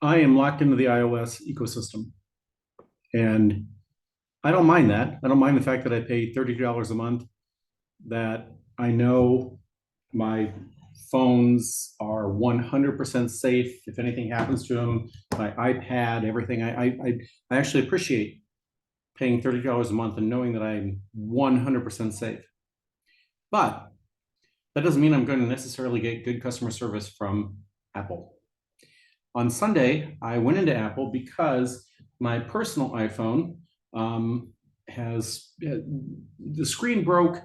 I am locked into the iOS ecosystem, and I don't mind that. I don't mind the fact that I pay $32 a month, that I know my phones are 100% safe. If anything happens to them, my iPad, everything, I actually appreciate paying $30 a month and knowing that I'm 100% safe. But that doesn't mean I'm going to necessarily get good customer service from Apple. On Sunday, I went into Apple because my personal iPhone has the screen broke.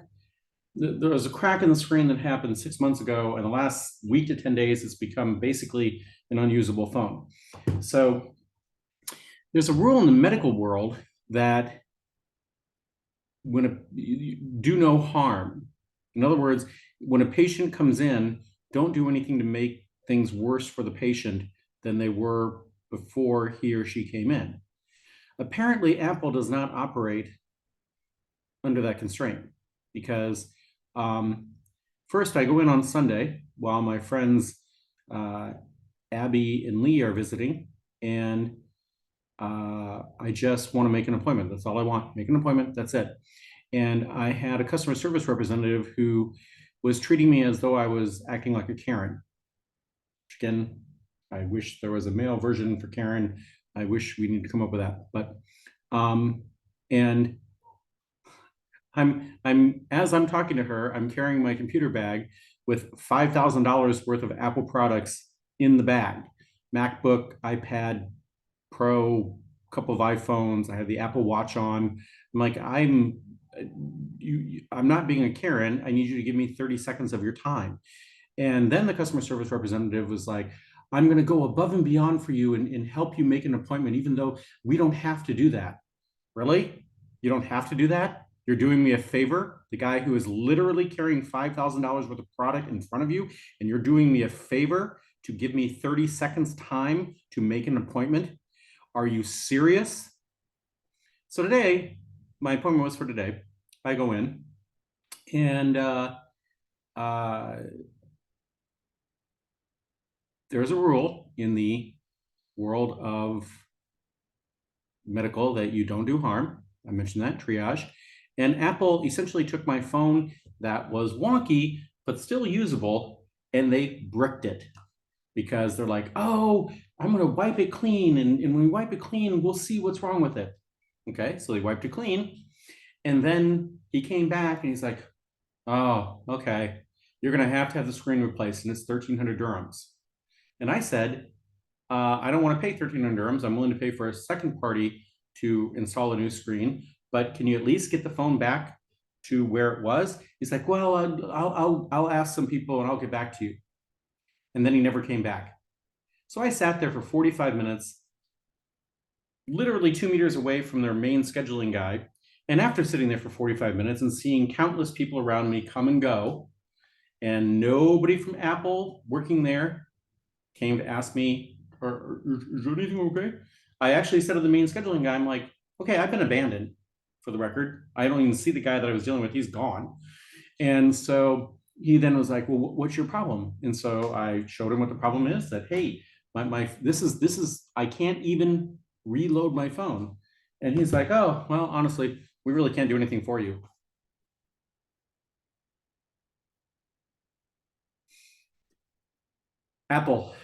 There was a crack in the screen that happened 6 months ago, and the last week to 10 days, it's become basically an unusable phone. So there's a rule in the medical world that you do no harm. In other words, when a patient comes in, don't do anything to make things worse for the patient than they were before he or she came in. Apparently, Apple does not operate under that constraint because first I go in on Sunday while my friends Abby and Lee are visiting, and I just want to make an appointment. That's all I want. Make an appointment. That's it. And I had a customer service representative who was treating me as though I was acting like a Karen. Again, I wish there was a male version for Karen. I wish we need to come up with that. But and I'm as I'm talking to her, I'm carrying my computer bag with $5,000 worth of Apple products in the bag. MacBook, iPad Pro, a couple of iPhones. I have the Apple Watch on. I'm like, I'm not being a Karen. I need you to give me 30 seconds of your time. And then the customer service representative was like, I'm going to go above and beyond for you and help you make an appointment, even though we don't have to do that. Really? You don't have to do that? You're doing me a favor, the guy who is literally carrying $5,000 worth of product in front of you, and you're doing me a favor to give me 30 seconds time to make an appointment? Are you serious? So today, my appointment was for today. I go in, and there's a rule in the world of medical that you don't do harm. I mentioned that, triage. And Apple essentially took my phone that was wonky, but still usable, and they bricked it because they're like, oh, I'm going to wipe it clean. And when we wipe it clean, we'll see what's wrong with it. Okay, so they wiped it clean. And then he came back and he's like, oh, okay, you're going to have the screen replaced, and it's 1,300 dirhams. And I said, I don't want to pay 1,300 dirhams. I'm willing to pay for a second party to install a new screen, but can you at least get the phone back to where it was? He's like, well, I'll ask some people and I'll get back to you. And then he never came back. So I sat there for 45 minutes, literally 2 meters away from their main scheduling guy. And after sitting there for 45 minutes and seeing countless people around me come and go, and nobody from Apple working there came to ask me, is anything okay? I actually said to the main scheduling guy, I'm like, okay, I've been abandoned, for the record. I don't even see the guy that I was dealing with. He's gone. And so he then was like, well, what's your problem? And so I showed him what the problem is, that, hey, this is, I can't even reload my phone. And he's like, oh, well, honestly, we really can't do anything for you. Apple,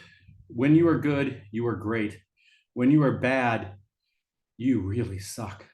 when you are good, you are great. When you are bad, you really suck.